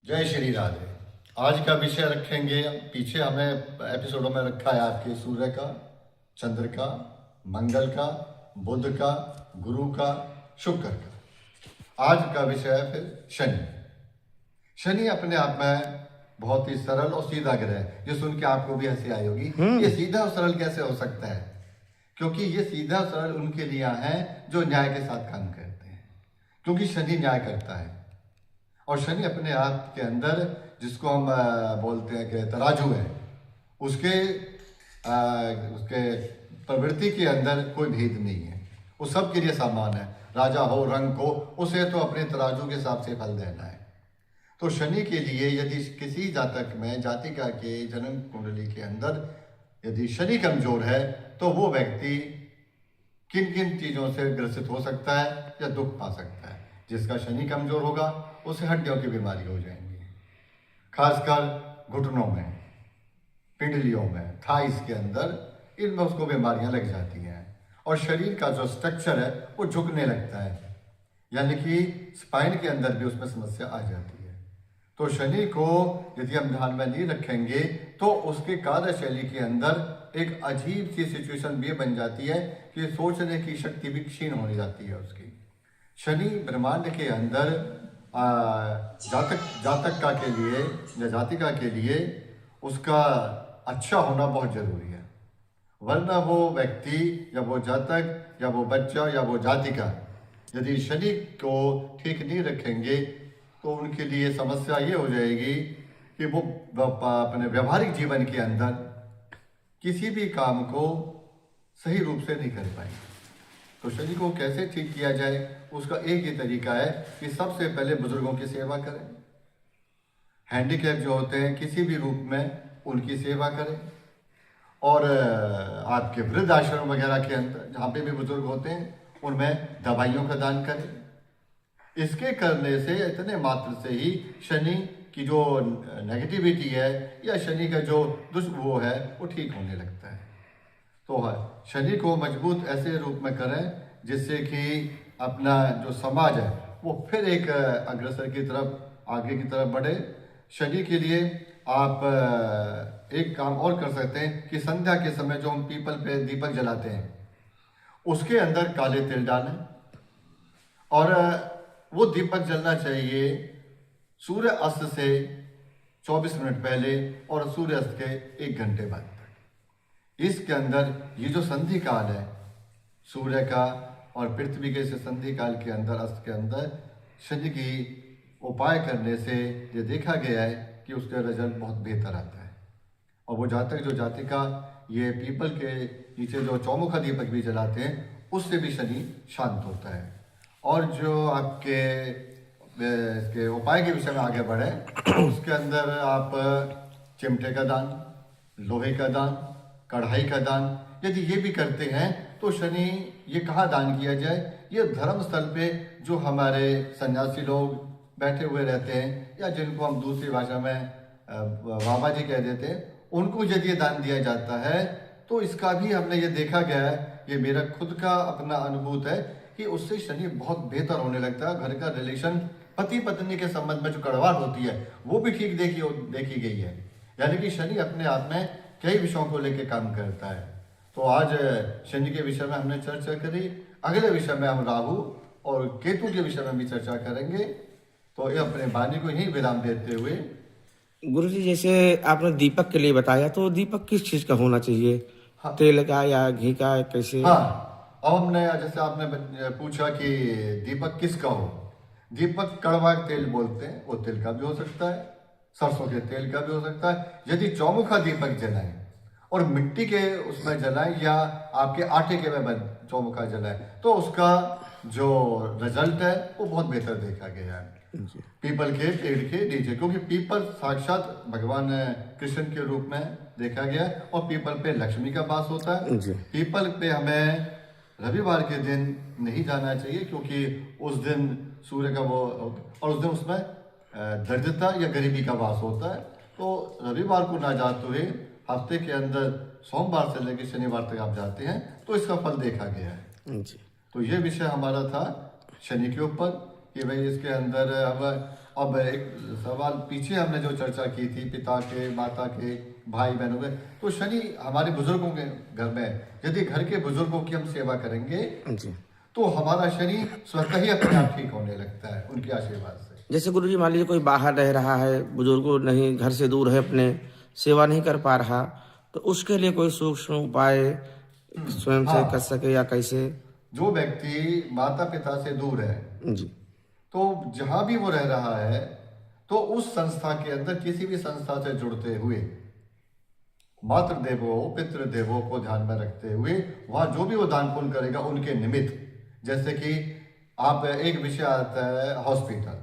जय श्री राधे। आज का विषय रखेंगे, पीछे हमने एपिसोडों में रखा है आपके सूर्य का, चंद्र का, मंगल का, बुध का, गुरु का, शुक्र का। आज का विषय है फिर शनि। शनि अपने आप में बहुत ही सरल और सीधा ग्रह है। ये सुन के आपको भी हंसी आई होगी, ये सीधा और सरल कैसे हो सकता है? क्योंकि ये सीधा और सरल उनके लिए है जो न्याय के साथ काम करते हैं, क्योंकि शनि न्याय करता है। और शनि अपने आप के अंदर, जिसको हम बोलते हैं कि तराजू है, उसके प्रवृत्ति के अंदर कोई भेद नहीं है, वो सबके लिए समान है। राजा हो रंग को, उसे तो अपने तराजू के हिसाब से फल देना है। तो शनि के लिए यदि किसी जातक में, जातिका के जन्म कुंडली के अंदर यदि शनि कमजोर है तो वो व्यक्ति किन किन चीज़ों से ग्रसित हो सकता है या दुख पा सकता है। जिसका शनि कमजोर होगा उसे हड्डियों की बीमारी हो जाएंगी, खासकर घुटनों में, पिंडलियों में, थाइस के अंदर, इनमें उसको बीमारियां लग जाती हैं। और शरीर का जो स्ट्रक्चर है वो झुकने लगता है, यानी कि स्पाइन के अंदर भी उसमें समस्या आ जाती है। तो शनि को यदि हम ध्यान में नहीं रखेंगे तो उसके कार्यशैली के अंदर एक अजीब सी सिचुएशन भी बन जाती है कि सोचने की शक्ति भी क्षीण होने जाती है उसकी। शनि ब्रह्मांड के अंदर जातक के लिए या जातिका के लिए उसका अच्छा होना बहुत जरूरी है। वरना वो व्यक्ति या वो जातक या वो बच्चा या वो जातिका यदि शनि को ठीक नहीं रखेंगे तो उनके लिए समस्या ये हो जाएगी कि वो अपने व्यवहारिक जीवन के अंदर किसी भी काम को सही रूप से नहीं कर पाएंगे। तो शनि को कैसे ठीक किया जाए, उसका एक ही तरीका है कि सबसे पहले बुजुर्गों की सेवा करें। हैंडीकैप जो होते हैं किसी भी रूप में उनकी सेवा करें। और आपके वृद्ध आश्रम वगैरह के अंदर जहाँ पे भी बुजुर्ग होते हैं उनमें दवाइयों का दान करें। इसके करने से इतने मात्र से ही शनि की जो नेगेटिविटी है या शनि का जो वो है वो ठीक होने लगता है। तो शनि को मजबूत ऐसे रूप में करें जिससे कि अपना जो समाज है वो फिर एक अग्रसर की तरफ, आगे की तरफ बढ़े। शनि के लिए आप एक काम और कर सकते हैं कि संध्या के समय जो हम पीपल पे दीपक जलाते हैं उसके अंदर काले तिल डालें, और वो दीपक जलना चाहिए सूर्य अस्त से 24 मिनट पहले और सूर्य अस्त के 1 घंटे बाद तक। इसके अंदर ये जो संधि काल है सूर्य का और पृथ्वी के से संधि काल के अंदर, अस्त के अंदर शनि की उपाय करने से ये देखा गया है कि उसका रिजल्ट बहुत बेहतर आता है। और वो जातक जो जातिका ये पीपल के नीचे जो चौमुखा दीपक भी जलाते हैं उससे भी शनि शांत होता है। और जो आपके इसके उपाय के विषय में आगे बढ़े उसके अंदर आप चिमटे का दान, लोहे का दान, कढ़ाई का दान यदि ये भी करते हैं तो शनि, ये कहाँ दान किया जाए? ये धर्म स्थल पे जो हमारे सन्यासी लोग बैठे हुए रहते हैं या जिनको हम दूसरी भाषा में बाबा जी कह देते हैं, उनको यदि ये दान दिया जाता है तो इसका भी हमने ये देखा गया है, ये मेरा खुद का अपना अनुभूत है कि उससे शनि बहुत बेहतर होने लगता है। घर का रिलेशन, पति पत्नी के संबंध में जो कड़वाहट होती है वो भी ठीक देखी गई है। यानी कि शनि अपने आप में कई विषयों को लेकर काम करता है। तो आज शनि के विषय में हमने चर्चा करी। अगले विषय में हम राहु और केतु के विषय में भी चर्चा करेंगे। तो ये अपने वाणी को यही विराम देते हुए, गुरुजी जैसे आपने दीपक के लिए बताया, तो दीपक किस चीज का होना चाहिए? हाँ, तेल का या घी का, कैसे? हाँ, अब हमने जैसे आपने पूछा कि दीपक किसका हो, दीपक कड़वा तेल बोलते हैं, वो तेल का भी हो सकता है, सरसों के तेल का भी हो सकता है। यदि चौमुखा दीपक जलाएं और मिट्टी के उसमें जलाएं या आपके आटे के में चौमुखा जलाएं तो उसका जो रिजल्ट है वो बहुत बेहतर देखा गया है पीपल के पेड़ के नीचे, क्योंकि पीपल साक्षात भगवान कृष्ण के रूप में देखा गया और पीपल पे लक्ष्मी का वास होता है। पीपल पे हमें रविवार के दिन नहीं जाना चाहिए क्योंकि उस दिन सूर्य का वो, और उस दिन उसमें दरिद्रता या गरीबी का वास होता है। तो रविवार को ना जाते हुए हफ्ते के अंदर सोमवार से लेकर शनिवार तक आप जाते हैं तो इसका फल देखा गया है। तो ये विषय हमारा था शनि के ऊपर कि भाई इसके अंदर अब अब एक सवाल पीछे हमने जो चर्चा की थी पिता के, माता के, भाई बहनों के, तो शनि हमारे बुजुर्गों के घर में है। यदि घर के बुजुर्गों की हम सेवा करेंगे जी। तो हमारा शनि स्वतः ही अपने आप ठीक होने लगता है उनके आशीर्वाद से। जैसे गुरुजी मान लीजिए कोई बाहर रह रहा है, बुजुर्गों नहीं, घर से दूर है, अपने सेवा नहीं कर पा रहा, तो उसके लिए कोई सूक्ष्म उपाय स्वयं से हाँ। कर सके या कैसे? जो व्यक्ति माता पिता से दूर है जी। तो जहां भी वो रह रहा है तो उस संस्था के अंदर किसी भी संस्था से जुड़ते हुए मातृदेवों पितृदेवों को ध्यान में रखते हुए वहां जो भी वो दान पुण्य करेगा उनके निमित्त, जैसे कि आप एक विषय आता है हॉस्पिटल,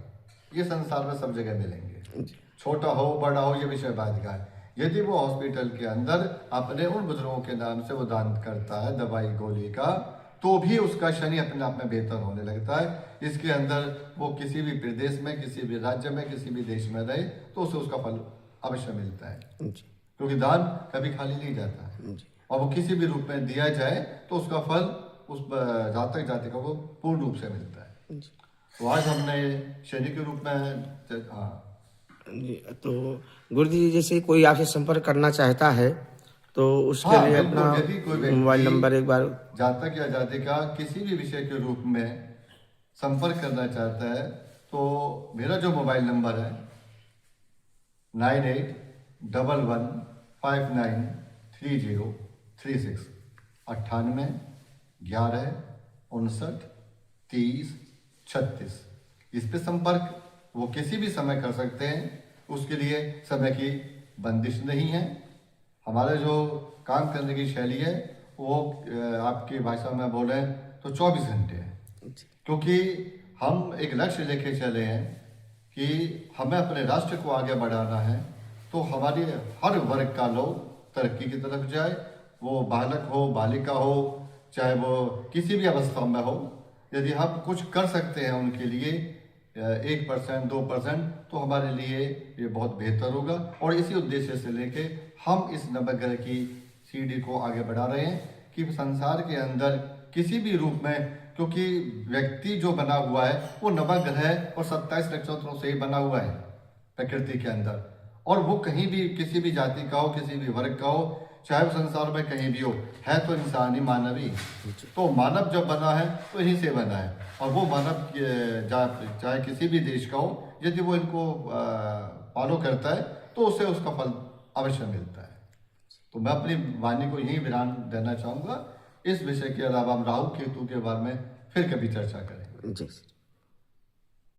ये संसार में सब जगह मिलेंगे, छोटा हो बड़ा हो, ये विषय बात का है। यदि वो हॉस्पिटल के अंदर अपने उन बुजुर्गों के नाम से वो दान करता है दवाई गोली का, तो भी उसका शनि अपने आप में बेहतर होने लगता है। इसके अंदर वो किसी भी प्रदेश में, किसी भी राज्य में, किसी भी देश में रहे तो उसे उसका फल अवश्य मिलता है, जी। क्योंकि दान कभी खाली नहीं जाता है। जी। और वो किसी भी रूप में दिया जाए तो उसका फल उस जातक जातिका को पूर्ण रूप से मिलता है। जी। तो आज हमने शनि के रूप में हाँ जी, तो गुरुजी जैसे कोई आपसे संपर्क करना चाहता है तो उसके हाँ, लिए बिल्कुल। अपना यदि कोई व्यक्ति मोबाइल नंबर एक बार। जातक या जातिका किसी भी विषय के रूप में संपर्क करना चाहता है तो मेरा जो मोबाइल नंबर है 9811593036 98 11 59 30 36। इस पे संपर्क वो किसी भी समय कर सकते हैं, उसके लिए समय की बंदिश नहीं है। हमारा जो काम करने की शैली है वो आपकी भाषा में बोले तो 24 घंटे है, क्योंकि हम एक लक्ष्य लेके चले हैं कि हमें अपने राष्ट्र को आगे बढ़ाना है। तो हमारी हर वर्ग का लोग तरक्की की तरफ जाए, वो बालक हो, बालिका हो, चाहे वो किसी भी अवस्था में हो। यदि हम कुछ कर सकते हैं उनके लिए 1% 2%, तो हमारे लिए ये बहुत बेहतर होगा। और इसी उद्देश्य से लेके हम इस नवग्रह की सीढ़ी को आगे बढ़ा रहे हैं कि संसार के अंदर किसी भी रूप में, क्योंकि व्यक्ति जो बना हुआ है वो नवग्रह और 27 नक्षत्रों से ही बना हुआ है प्रकृति के अंदर, और वो कहीं भी किसी भी जाति का हो, किसी भी वर्ग का हो, चाहे वो संसार में कहीं भी हो, है तो इंसानी मानवी। तो मानव जब बना है तो यहीं से बना है, और वो मानव चाहे किसी भी देश का हो, यदि वो इनको फॉलो करता है तो उसे उसका फल अवश्य मिलता है। तो मैं अपनी वाणी को यही विराम देना चाहूँगा। इस विषय के अलावा हम राहु केतु के बारे में फिर कभी चर्चा करेंगे। जी।